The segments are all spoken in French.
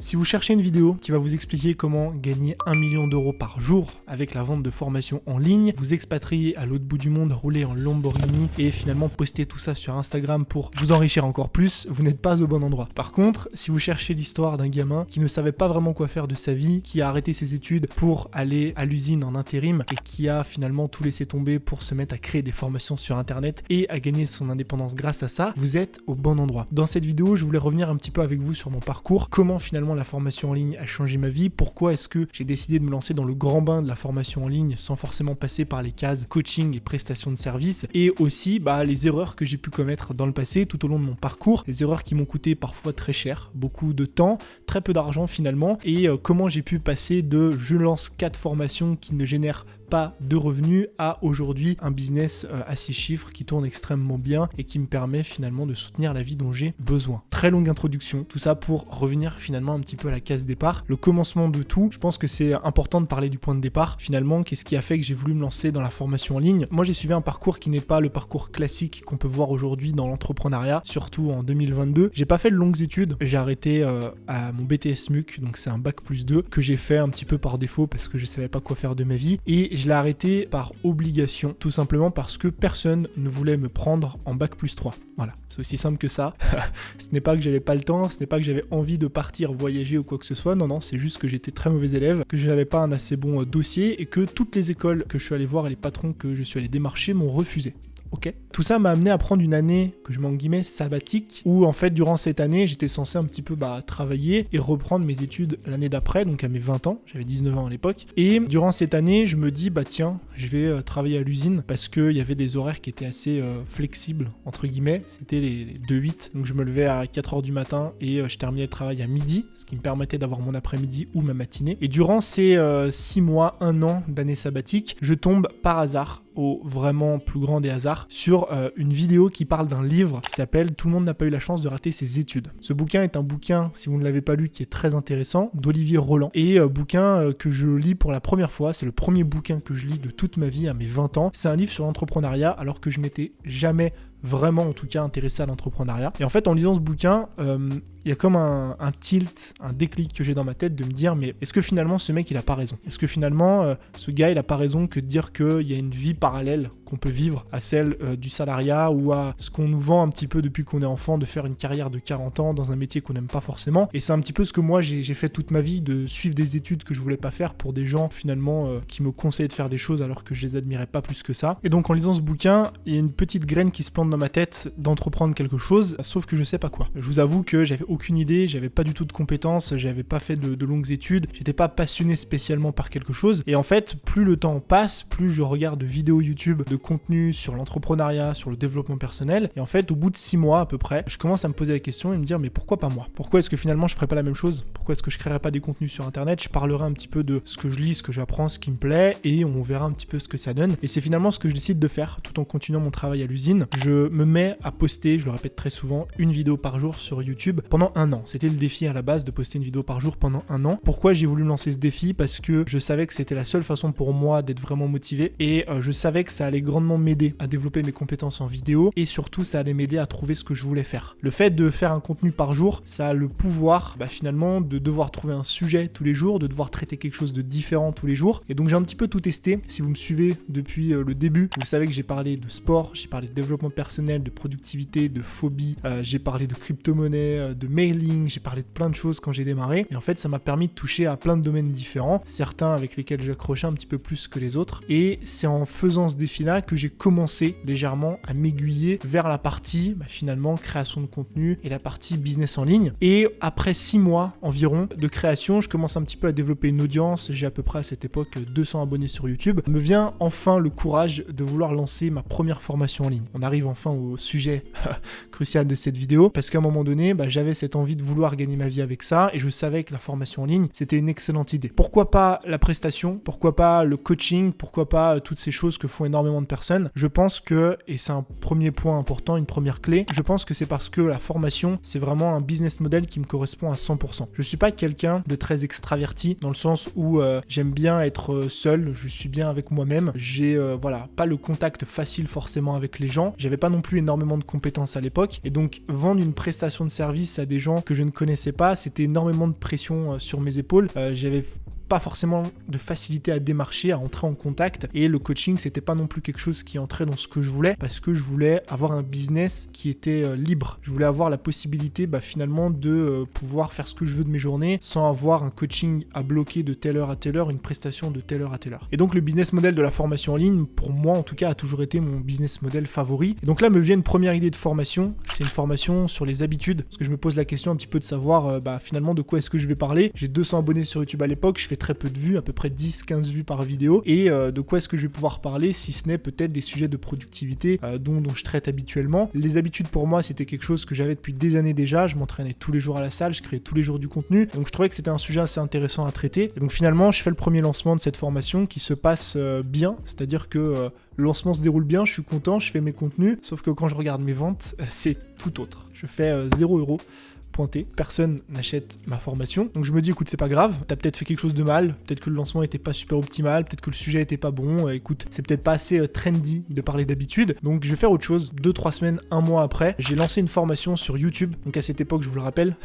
Si vous cherchez une vidéo qui va vous expliquer comment gagner 1 million d'euros par jour avec la vente de formations en ligne, vous expatrier à l'autre bout du monde, rouler en Lamborghini et finalement poster tout ça sur Instagram pour vous enrichir encore plus, vous n'êtes pas au bon endroit. Par contre, si vous cherchez l'histoire d'un gamin qui ne savait pas vraiment quoi faire de sa vie, qui a arrêté ses études pour aller à l'usine en intérim et qui a finalement tout laissé tomber pour se mettre à créer des formations sur internet et à gagner son indépendance grâce à ça, vous êtes au bon endroit. Dans cette vidéo, je voulais revenir un petit peu avec vous sur mon parcours, comment finalement la formation en ligne a changé ma vie, pourquoi est-ce que j'ai décidé de me lancer dans le grand bain de la formation en ligne sans forcément passer par les cases coaching et prestations de services, et aussi les erreurs que j'ai pu commettre dans le passé tout au long de mon parcours, des erreurs qui m'ont coûté parfois très cher, beaucoup de temps, très peu d'argent finalement, et comment j'ai pu passer de je lance 4 formations qui ne génèrent pas de revenus à aujourd'hui un business à 6 chiffres qui tourne extrêmement bien et qui me permet finalement de soutenir la vie dont j'ai besoin. Très longue introduction, tout ça pour revenir finalement un petit peu à la case départ, le commencement de tout. Je pense que c'est important de parler du point de départ. Finalement, qu'est-ce qui a fait que j'ai voulu me lancer dans la formation en ligne? Moi, j'ai suivi un parcours qui n'est pas le parcours classique qu'on peut voir aujourd'hui dans l'entrepreneuriat, surtout en 2022. J'ai pas fait de longues études, j'ai arrêté à mon BTS MUC, donc c'est un bac+2 que j'ai fait un petit peu par défaut parce que je savais pas quoi faire de ma vie, et je l'ai arrêté par obligation, tout simplement parce que personne ne voulait me prendre en bac+3. Voilà, c'est aussi simple que ça. Ce n'est pas que j'avais pas le temps, ce n'est pas que j'avais envie de partir voyager ou quoi que ce soit, non, c'est juste que j'étais très mauvais élève, que je n'avais pas un assez bon dossier et que toutes les écoles que je suis allé voir et les patrons que je suis allé démarcher m'ont refusé. Ok. Tout ça m'a amené à prendre une année que je mets en guillemets sabbatique, où en fait durant cette année j'étais censé un petit peu travailler et reprendre mes études l'année d'après, donc à mes 20 ans, j'avais 19 ans à l'époque, et durant cette année je me dis tiens, je vais travailler à l'usine parce qu'il y avait des horaires qui étaient assez flexibles entre guillemets, c'était les 2-8, donc je me levais à 4h du matin et je terminais le travail à midi, ce qui me permettait d'avoir mon après-midi ou ma matinée, et durant ces 6 mois, 1 an d'année sabbatique, je tombe par hasard, au vraiment plus grand des hasards, sur une vidéo qui parle d'un livre qui s'appelle « Tout le monde n'a pas eu la chance de rater ses études ». Ce bouquin est un bouquin, si vous ne l'avez pas lu, qui est très intéressant, d'Olivier Roland, et bouquin que je lis pour la première fois. C'est le premier bouquin que je lis de toute ma vie à mes 20 ans. C'est un livre sur l'entrepreneuriat, alors que je m'étais jamais vraiment en tout cas intéressé à l'entrepreneuriat. Et en fait, en lisant ce bouquin, il y a comme un tilt, un déclic que j'ai dans ma tête de me dire, mais est-ce que finalement ce mec il a pas raison? Est-ce que finalement ce gars il a pas raison que de dire qu'il y a une vie parallèle qu'on peut vivre à celle du salariat ou à ce qu'on nous vend un petit peu depuis qu'on est enfant, de faire une carrière de 40 ans dans un métier qu'on n'aime pas forcément? Et c'est un petit peu ce que moi j'ai fait toute ma vie, de suivre des études que je voulais pas faire pour des gens finalement qui me conseillaient de faire des choses alors que je les admirais pas plus que ça. Et donc en lisant ce bouquin, il y a une petite graine qui se plante dans ma tête d'entreprendre quelque chose, sauf que je sais pas quoi. Je vous avoue que j'avais aucune idée, j'avais pas du tout de compétences, j'avais pas fait de longues études, j'étais pas passionné spécialement par quelque chose, et en fait, plus le temps passe, plus je regarde de vidéos YouTube, de contenu sur l'entrepreneuriat, sur le développement personnel, et en fait, au bout de 6 mois à peu près, je commence à me poser la question et me dire, mais pourquoi pas moi? Pourquoi est-ce que finalement je ferais pas la même chose? Pourquoi est-ce que je créerais pas des contenus sur internet? Je parlerai un petit peu de ce que je lis, ce que j'apprends, ce qui me plaît, et on verra un petit peu ce que ça donne. Et c'est finalement ce que je décide de faire, tout en continuant mon travail à l'usine. Je me mets à poster, je le répète très souvent, une vidéo par jour sur YouTube pendant 1 an. C'était le défi à la base, de poster une vidéo par jour pendant 1 an. Pourquoi j'ai voulu me lancer ce défi? Parce que je savais que c'était la seule façon pour moi d'être vraiment motivé, et je savais que ça allait grandement m'aider à développer mes compétences en vidéo, et surtout ça allait m'aider à trouver ce que je voulais faire. Le fait de faire un contenu par jour, ça a le pouvoir finalement de devoir trouver un sujet tous les jours, de devoir traiter quelque chose de différent tous les jours, et donc j'ai un petit peu tout testé. Si vous me suivez depuis le début, vous savez que j'ai parlé de sport, j'ai parlé de développement personnel, de productivité, de phobie, j'ai parlé de crypto-monnaie, de mailing, j'ai parlé de plein de choses quand j'ai démarré, et en fait ça m'a permis de toucher à plein de domaines différents, certains avec lesquels j'accrochais un petit peu plus que les autres, et c'est en faisant ce défi-là que j'ai commencé légèrement à m'aiguiller vers la partie finalement création de contenu et la partie business en ligne. Et après 6 mois environ de création, je commence un petit peu à développer une audience, j'ai à peu près à cette époque 200 abonnés sur YouTube, me vient enfin le courage de vouloir lancer ma première formation en ligne. On arrive enfin au sujet crucial de cette vidéo, parce qu'à un moment donné, j'avais cette envie de vouloir gagner ma vie avec ça, et je savais que la formation en ligne, c'était une excellente idée. Pourquoi pas la prestation? Pourquoi pas le coaching? Pourquoi pas toutes ces choses que font énormément de personnes. Je pense que, et c'est un premier point important, une première clé, je pense que c'est parce que la formation, c'est vraiment un business model qui me correspond à 100%. Je suis pas quelqu'un de très extraverti dans le sens où j'aime bien être seul, je suis bien avec moi-même. J'ai pas le contact facile forcément avec les gens. J'avais pas non plus énormément de compétences à l'époque et donc vendre une prestation de service à des gens que je ne connaissais pas, c'était énormément de pression sur mes épaules. J'avais pas forcément de facilité à démarcher, à entrer en contact, et le coaching c'était pas non plus quelque chose qui entrait dans ce que je voulais, parce que je voulais avoir un business qui était libre. Je voulais avoir la possibilité finalement de pouvoir faire ce que je veux de mes journées sans avoir un coaching à bloquer de telle heure à telle heure, une prestation de telle heure à telle heure. Et donc le business model de la formation en ligne, pour moi en tout cas, a toujours été mon business model favori. Et donc là me vient une première idée de formation, c'est une formation sur les habitudes, parce que je me pose la question un petit peu de savoir finalement de quoi est-ce que je vais parler. J'ai 200 abonnés sur YouTube à l'époque, je fais très peu de vues, à peu près 10-15 vues par vidéo, et de quoi est-ce que je vais pouvoir parler si ce n'est peut-être des sujets de productivité dont je traite habituellement. Les habitudes pour moi c'était quelque chose que j'avais depuis des années déjà, je m'entraînais tous les jours à la salle, je créais tous les jours du contenu, donc je trouvais que c'était un sujet assez intéressant à traiter. Et donc finalement je fais le premier lancement de cette formation qui se passe bien, c'est-à-dire que le lancement se déroule bien, je suis content, je fais mes contenus, sauf que quand je regarde mes ventes, c'est tout autre. Je fais 0€. Pointé, personne n'achète ma formation. Donc je me dis écoute, c'est pas grave, t'as peut-être fait quelque chose de mal, peut-être que le lancement était pas super optimal, peut-être que le sujet était pas bon, écoute, c'est peut-être pas assez trendy de parler d'habitude. Donc je vais faire autre chose. 2-3 semaines, un mois après, j'ai lancé une formation sur YouTube. Donc à cette époque, je vous le rappelle,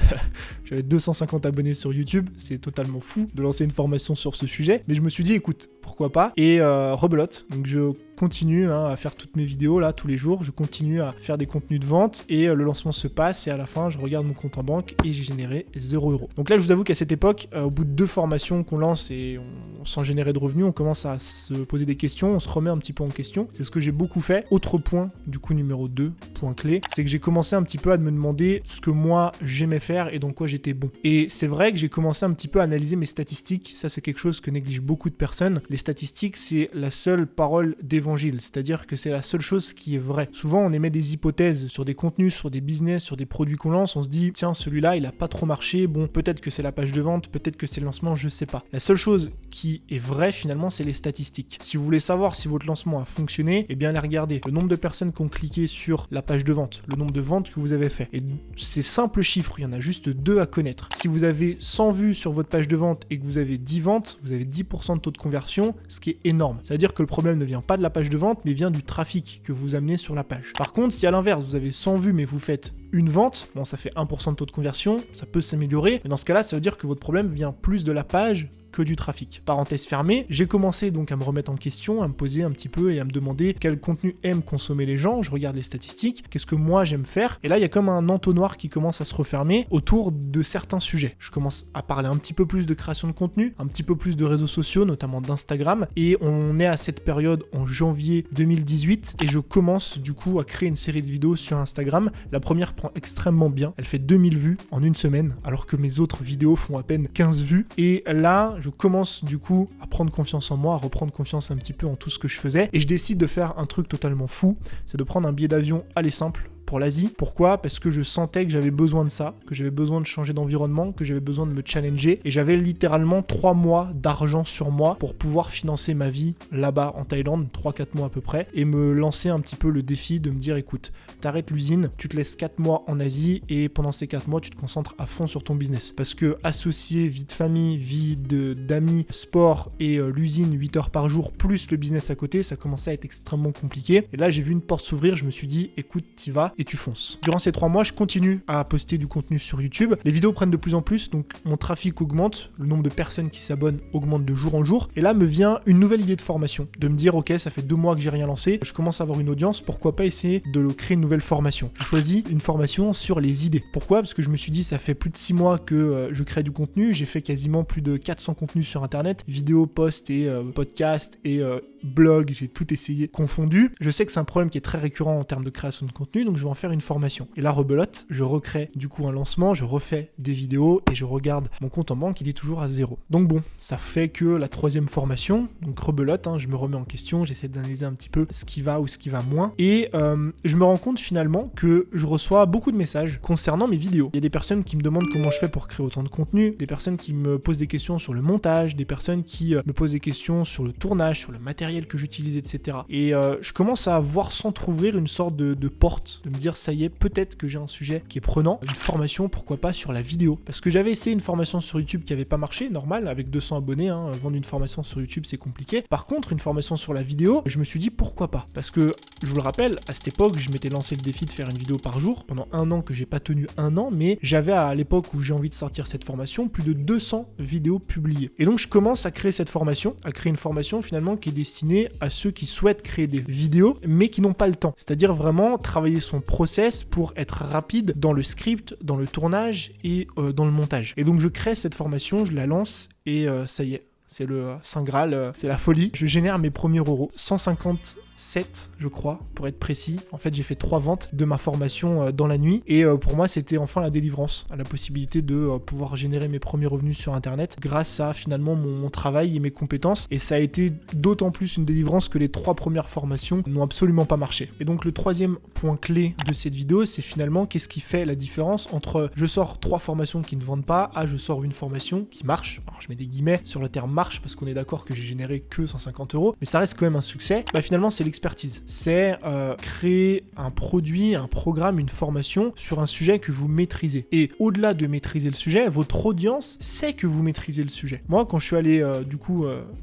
j'avais 250 abonnés sur YouTube, c'est totalement fou de lancer une formation sur ce sujet, mais je me suis dit écoute, pourquoi pas, et rebelote. Donc je continue à faire toutes mes vidéos là tous les jours, je continue à faire des contenus de vente et le lancement se passe et à la fin je regarde mon compte en banque et j'ai généré 0€. Donc là je vous avoue qu'à cette époque, au bout de 2 formations qu'on lance et on s'en générait de revenus, on commence à se poser des questions, on se remet un petit peu en question. C'est ce que j'ai beaucoup fait. Autre point, du coup numéro 2, point clé, c'est que j'ai commencé un petit peu à me demander ce que moi j'aimais faire et dans quoi j'étais bon. Et c'est vrai que j'ai commencé un petit peu à analyser mes statistiques, ça c'est quelque chose que négligent beaucoup de personnes. Les statistiques c'est la seule parole d'évangile, c'est-à-dire que c'est la seule chose qui est vraie. Souvent on émet des hypothèses sur des contenus, sur des business, sur des produits qu'on lance, on se dit tiens celui-là il a pas trop marché, bon peut-être que c'est la page de vente, peut-être que c'est le lancement, je sais pas. La seule chose qui est vraie finalement c'est les statistiques. Si vous voulez savoir si votre lancement a fonctionné, eh bien allez regarder le nombre de personnes qui ont cliqué sur la page de vente, le nombre de ventes que vous avez fait. Et ces simples chiffres, il y en a juste 2 à connaître. Si vous avez 100 vues sur votre page de vente et que vous avez 10 ventes, vous avez 10% de taux de conversion, ce qui est énorme. C'est-à-dire que le problème ne vient pas de la page de vente, mais vient du trafic que vous amenez sur la page. Par contre, si à l'inverse, vous avez 100 vues, mais vous faites une vente, bon, ça fait 1% de taux de conversion, ça peut s'améliorer, mais dans ce cas-là, ça veut dire que votre problème vient plus de la page que du trafic. Parenthèse fermée, j'ai commencé donc à me remettre en question, à me poser un petit peu et à me demander quel contenu aiment consommer les gens. Je regarde les statistiques, qu'est-ce que moi j'aime faire, et là il y a comme un entonnoir qui commence à se refermer autour de certains sujets. Je commence à parler un petit peu plus de création de contenu, un petit peu plus de réseaux sociaux, notamment d'Instagram, et on est à cette période en janvier 2018 et je commence du coup à créer une série de vidéos sur Instagram. La première prend extrêmement bien, elle fait 2000 vues en une semaine alors que mes autres vidéos font à peine 15 vues, et là je commence du coup à prendre confiance en moi, à reprendre confiance un petit peu en tout ce que je faisais, et je décide de faire un truc totalement fou, c'est de prendre un billet d'avion aller simple pour l'Asie. Pourquoi ? Parce que je sentais que j'avais besoin de ça, que j'avais besoin de changer d'environnement, que j'avais besoin de me challenger, et j'avais littéralement 3 mois d'argent sur moi pour pouvoir financer ma vie là-bas en Thaïlande, 3-4 mois à peu près, et me lancer un petit peu le défi de me dire écoute, t'arrêtes l'usine, tu te laisses 4 mois en Asie, et pendant ces 4 mois tu te concentres à fond sur ton business. Parce que associer vie de famille, vie d'amis, sport et l'usine 8 heures par jour, plus le business à côté, ça commençait à être extrêmement compliqué. Et là j'ai vu une porte s'ouvrir, je me suis dit écoute, t'y vas et tu fonces. Durant ces 3 mois, je continue à poster du contenu sur YouTube. Les vidéos prennent de plus en plus, donc mon trafic augmente, le nombre de personnes qui s'abonnent augmente de jour en jour. Et là me vient une nouvelle idée de formation, de me dire ok, ça fait 2 mois que j'ai rien lancé, je commence à avoir une audience, pourquoi pas essayer de créer une nouvelle formation. Je choisis une formation sur les idées. Pourquoi ? Parce que je me suis dit ça fait plus de 6 mois que je crée du contenu, j'ai fait quasiment plus de 400 contenus sur internet, vidéos, posts et podcasts et blog, j'ai tout essayé confondu. Je sais que c'est un problème qui est très récurrent en termes de création de contenu, donc je vais en faire une formation. Et là, rebelote, je recrée du coup un lancement, je refais des vidéos et je regarde mon compte en banque, il est toujours à 0. Donc bon, ça fait que la 3e formation, donc rebelote, je me remets en question, j'essaie d'analyser un petit peu ce qui va ou ce qui va moins, et je me rends compte finalement que je reçois beaucoup de messages concernant mes vidéos. Il y a des personnes qui me demandent comment je fais pour créer autant de contenu, des personnes qui me posent des questions sur le montage, des personnes qui me posent des questions sur le tournage, sur le matériel matériel que j'utilise, etc. Et je commence à voir s'entrouvrir une sorte de porte, de me dire ça y est, peut-être que j'ai un sujet qui est prenant, une formation, pourquoi pas sur la vidéo. Parce que j'avais essayé une formation sur YouTube qui avait pas marché, normal, avec 200 abonnés, hein, vendre une formation sur YouTube c'est compliqué. Par contre, une formation sur la vidéo, je me suis dit pourquoi pas. Parce que, je vous le rappelle, à cette époque, je m'étais lancé le défi de faire une vidéo par jour, pendant un an que j'ai pas tenu un an, mais j'avais à l'époque où j'ai envie de sortir cette formation, plus de 200 vidéos publiées. Et donc je commence à créer cette formation, à créer une formation finalement qui est destinée à ceux qui souhaitent créer des vidéos, mais qui n'ont pas le temps. C'est-à-dire vraiment travailler son process pour être rapide dans le script, dans le tournage et dans le montage. Et donc je crée cette formation, je la lance et ça y est. C'est le Saint Graal, c'est la folie. Je génère mes premiers euros. 157, je crois, pour être précis. En fait, j'ai fait 3 ventes de ma formation dans la nuit. Et pour moi, c'était enfin la délivrance. La possibilité de pouvoir générer mes premiers revenus sur Internet grâce à finalement mon travail et mes compétences. Et ça a été d'autant plus une délivrance que les 3 premières formations n'ont absolument pas marché. Et donc, le troisième point clé de cette vidéo, c'est finalement qu'est-ce qui fait la différence entre je sors 3 formations qui ne vendent pas à je sors une formation qui marche. Alors, je mets des guillemets sur le terme marche parce qu'on est d'accord que j'ai généré que 150 €, mais ça reste quand même un succès. Finalement, c'est l'expertise. C'est créer un produit, un programme, une formation sur un sujet que vous maîtrisez. Et au-delà de maîtriser le sujet, votre audience sait que vous maîtrisez le sujet. Moi, quand je suis allé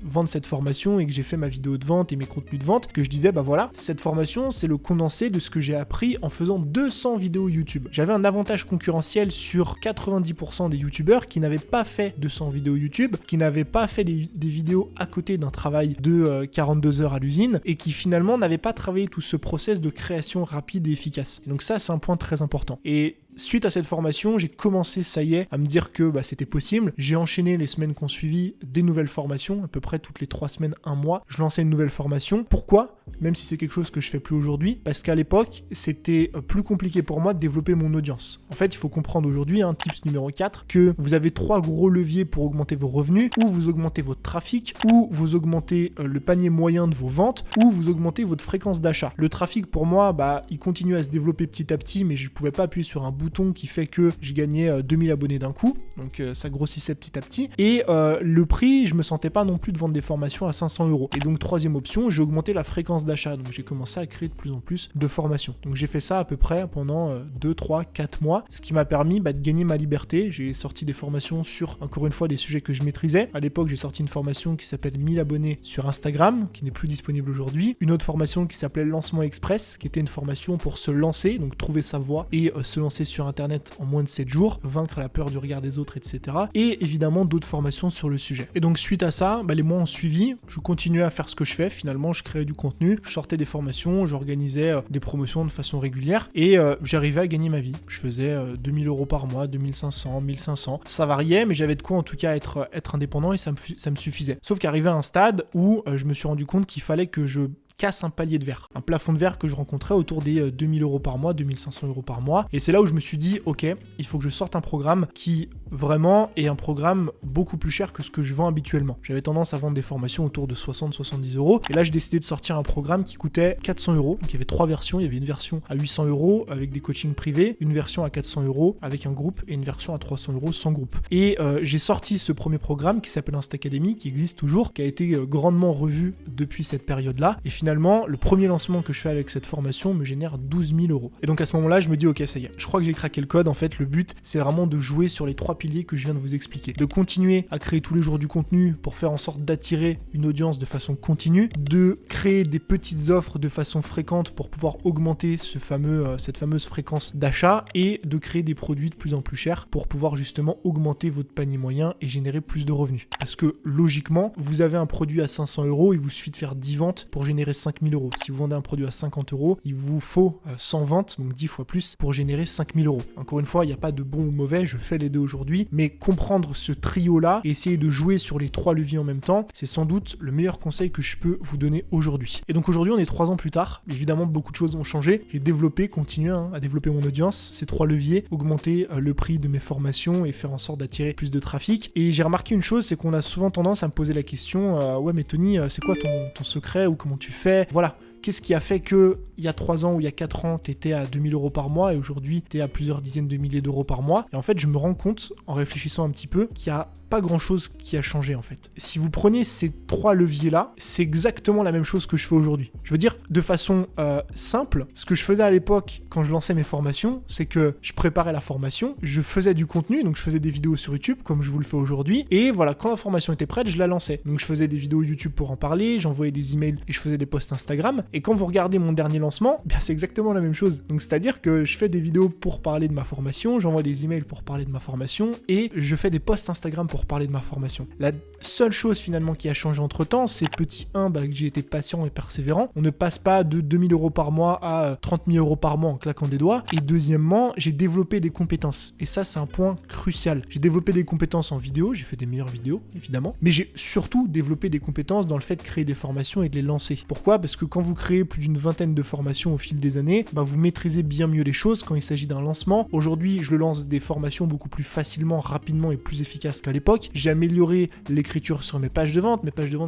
vendre cette formation et que j'ai fait ma vidéo de vente et mes contenus de vente, que je disais, voilà, cette formation, c'est le condensé de ce que j'ai appris en faisant 200 vidéos YouTube. J'avais un avantage concurrentiel sur 90% des YouTubeurs qui n'avaient pas fait 200 vidéos YouTube, qui n'avaient pas fait des vidéos à côté d'un travail de 42 heures à l'usine et qui finalement n'avaient pas travaillé tout ce process de création rapide et efficace. Et donc ça, c'est un point très important. Et suite à cette formation, j'ai commencé, ça y est, à me dire que c'était possible. J'ai enchaîné les semaines qui ont suivi des nouvelles formations, à peu près toutes les 3 semaines, 1 mois. Je lançais une nouvelle formation. Pourquoi ? Même si c'est quelque chose que je fais plus aujourd'hui, parce qu'à l'époque, c'était plus compliqué pour moi de développer mon audience. En fait, il faut comprendre aujourd'hui, tips numéro 4, que vous avez 3 gros leviers pour augmenter vos revenus, ou vous augmentez votre trafic, ou vous augmentez le panier moyen de vos ventes, ou vous augmentez votre fréquence d'achat. Le trafic, pour moi, il continue à se développer petit à petit, mais je pouvais pas appuyer sur un bouton qui fait que je gagnais 2000 abonnés d'un coup, donc ça grossissait petit à petit, et le prix, je me sentais pas non plus de vendre des formations à 500 €. Et donc troisième option, j'ai augmenté la fréquence d'achat, donc j'ai commencé à créer de plus en plus de formations. Donc j'ai fait ça à peu près pendant 2, 3, 4 mois, ce qui m'a permis de gagner ma liberté. J'ai sorti des formations sur, encore une fois, des sujets que je maîtrisais. À l'époque, j'ai sorti une formation qui s'appelle 1000 abonnés sur Instagram, qui n'est plus disponible aujourd'hui. Une autre formation qui s'appelait Lancement Express, qui était une formation pour se lancer, donc trouver sa voie et se lancer sur Internet en moins de 7 jours, vaincre la peur du regard des autres, etc. Et évidemment d'autres formations sur le sujet. Et donc suite à ça, les mois ont suivi, je continuais à faire ce que je fais, finalement je créais du contenu, je sortais des formations, j'organisais des promotions de façon régulière et j'arrivais à gagner ma vie. Je faisais 2000 € par mois, 2500, 1500, ça variait, mais j'avais de quoi en tout cas être indépendant et ça me suffisait. Sauf qu'arrivé à un stade où je me suis rendu compte qu'il fallait que je casse un palier de verre, un plafond de verre que je rencontrais autour des 2000 € par mois, 2500 € par mois. Et c'est là où je me suis dit, ok, il faut que je sorte un programme qui vraiment est un programme beaucoup plus cher que ce que je vends habituellement. J'avais tendance à vendre des formations autour de 60-70 €. Et là, j'ai décidé de sortir un programme qui coûtait 400 €. Donc il y avait 3 versions. Il y avait une version à 800 € avec des coachings privés, une version à 400 € avec un groupe et une version à 300 € sans groupe. Et j'ai sorti ce premier programme qui s'appelle Insta Academy, qui existe toujours, qui a été grandement revu depuis cette période-là. Et finalement, le premier lancement que je fais avec cette formation me génère 12 000 €. Et donc à ce moment-là, je me dis, ok, ça y est, je crois que j'ai craqué le code. En fait, le but, c'est vraiment de jouer sur les 3 piliers que je viens de vous expliquer. De continuer à créer tous les jours du contenu pour faire en sorte d'attirer une audience de façon continue, de créer des petites offres de façon fréquente pour pouvoir augmenter cette fameuse fréquence d'achat et de créer des produits de plus en plus chers pour pouvoir justement augmenter votre panier moyen et générer plus de revenus. Parce que logiquement, vous avez un produit à 500 €, il vous suffit de faire 10 ventes pour générer 5000 €. Si vous vendez un produit à 50 €, il vous faut 100 ventes, donc 10 fois plus, pour générer 5000 €. Encore une fois, il n'y a pas de bon ou mauvais, je fais les deux aujourd'hui, mais comprendre ce trio-là et essayer de jouer sur les 3 leviers en même temps, c'est sans doute le meilleur conseil que je peux vous donner aujourd'hui. Et donc aujourd'hui, on est 3 ans plus tard. Évidemment, beaucoup de choses ont changé. J'ai développé, continué à développer mon audience, ces 3 leviers, augmenter le prix de mes formations et faire en sorte d'attirer plus de trafic. Et j'ai remarqué une chose, c'est qu'on a souvent tendance à me poser la question, ouais mais Tony, c'est quoi ton secret ou comment tu fais ? Voilà. qu'est-ce qui a fait que il y a 3 ans ou il y a 4 ans, tu étais à 2000 € par mois et aujourd'hui, tu es à plusieurs dizaines de milliers d'euros par mois. Et en fait, je me rends compte, en réfléchissant un petit peu, qu'il y a pas grand chose qui a changé en fait. Si vous prenez ces 3 leviers là, c'est exactement la même chose que je fais aujourd'hui. Je veux dire, de façon simple, ce que je faisais à l'époque quand je lançais mes formations, c'est que je préparais la formation, je faisais du contenu, donc je faisais des vidéos sur YouTube comme je vous le fais aujourd'hui, et voilà, quand la formation était prête, je la lançais. Donc je faisais des vidéos YouTube pour en parler, j'envoyais des emails et je faisais des posts Instagram, et quand vous regardez mon dernier lancement, bien c'est exactement la même chose. Donc c'est-à-dire que je fais des vidéos pour parler de ma formation, j'envoie des emails pour parler de ma formation, et je fais des posts Instagram pour parler de ma formation. La seule chose finalement qui a changé entre temps, c'est petit 1, que j'ai été patient et persévérant. On ne passe pas de 2000 € par mois à 30 000 € par mois en claquant des doigts. Et deuxièmement, j'ai développé des compétences. Et ça, c'est un point crucial. J'ai développé des compétences en vidéo, j'ai fait des meilleures vidéos, évidemment. Mais j'ai surtout développé des compétences dans le fait de créer des formations et de les lancer. Pourquoi ? Parce que quand vous créez plus d'une vingtaine de formations au fil des années, vous maîtrisez bien mieux les choses quand il s'agit d'un lancement. Aujourd'hui, je lance des formations beaucoup plus facilement, rapidement et plus efficaces qu'à l'époque. J'ai amélioré l'écriture sur mes pages de vente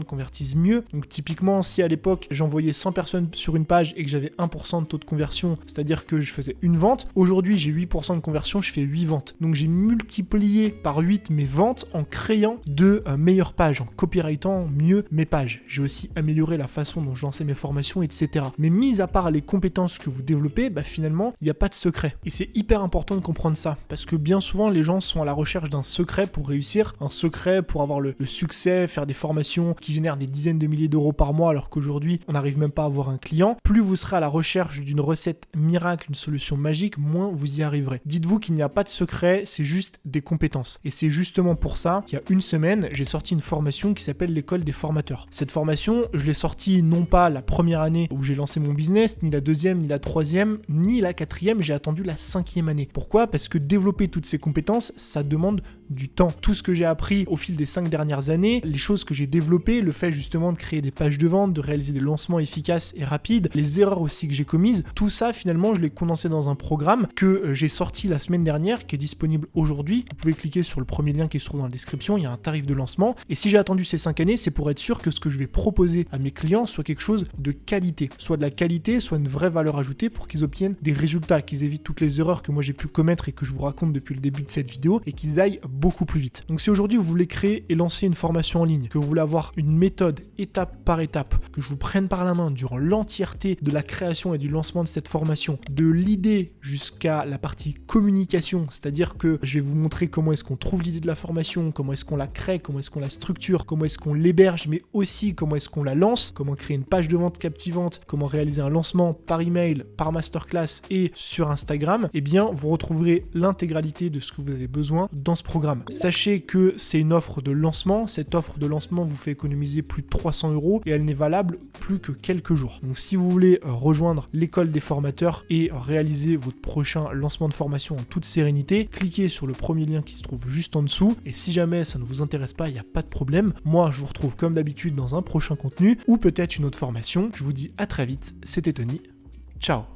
convertissent mieux. Donc typiquement, si à l'époque j'envoyais 100 personnes sur une page et que j'avais 1% de taux de conversion, c'est-à-dire que je faisais une vente, aujourd'hui j'ai 8% de conversion, je fais 8 ventes. Donc j'ai multiplié par 8 mes ventes en créant de meilleures pages, en copyrightant mieux mes pages. J'ai aussi amélioré la façon dont je lançais mes formations, etc. Mais mis à part les compétences que vous développez, finalement, il n'y a pas de secret. Et c'est hyper important de comprendre ça, parce que bien souvent les gens sont à la recherche d'un secret pour réussir, un secret pour avoir le succès, faire des formations qui génèrent des dizaines de milliers d'euros par mois alors qu'aujourd'hui on n'arrive même pas à avoir un client. Plus vous serez à la recherche d'une recette miracle, une solution magique, moins vous y arriverez. Dites-vous qu'il n'y a pas de secret, c'est juste des compétences. Et c'est justement pour ça qu'il y a une semaine, j'ai sorti une formation qui s'appelle l'école des formateurs. Cette formation, je l'ai sortie non pas la première année où j'ai lancé mon business, ni la deuxième, ni la troisième, ni la quatrième, j'ai attendu la 5e année. Pourquoi ? Parce que développer toutes ces compétences, ça demande du temps. Tout ce que j'ai appris au fil des 5 dernières années, les choses que j'ai développées, le fait justement de créer des pages de vente, de réaliser des lancements efficaces et rapides, les erreurs aussi que j'ai commises, tout ça finalement je l'ai condensé dans un programme que j'ai sorti la semaine dernière, qui est disponible aujourd'hui. Vous pouvez cliquer sur le premier lien qui se trouve dans la description, il y a un tarif de lancement. Et si j'ai attendu ces 5 années, c'est pour être sûr que ce que je vais proposer à mes clients soit quelque chose de qualité. Soit de la qualité, soit une vraie valeur ajoutée pour qu'ils obtiennent des résultats, qu'ils évitent toutes les erreurs que moi j'ai pu commettre et que je vous raconte depuis le début de cette vidéo et qu'ils aillent beaucoup plus vite. Donc si aujourd'hui vous voulez créer et lancer une formation en ligne, que vous voulez avoir une méthode étape par étape, que je vous prenne par la main durant l'entièreté de la création et du lancement de cette formation, de l'idée jusqu'à la partie communication, c'est-à-dire que je vais vous montrer comment est-ce qu'on trouve l'idée de la formation, comment est-ce qu'on la crée, comment est-ce qu'on la structure, comment est-ce qu'on l'héberge, mais aussi comment est-ce qu'on la lance, comment créer une page de vente captivante, comment réaliser un lancement par email, par masterclass et sur Instagram, eh bien vous retrouverez l'intégralité de ce que vous avez besoin dans ce programme. Sachez que c'est une offre de lancement, cette offre de lancement vous fait économiser plus de 300 € et elle n'est valable plus que quelques jours. Donc si vous voulez rejoindre l'école des formateurs et réaliser votre prochain lancement de formation en toute sérénité, cliquez sur le premier lien qui se trouve juste en dessous et si jamais ça ne vous intéresse pas, il n'y a pas de problème. Moi je vous retrouve comme d'habitude dans un prochain contenu ou peut-être une autre formation. Je vous dis à très vite, c'était Tony. Ciao.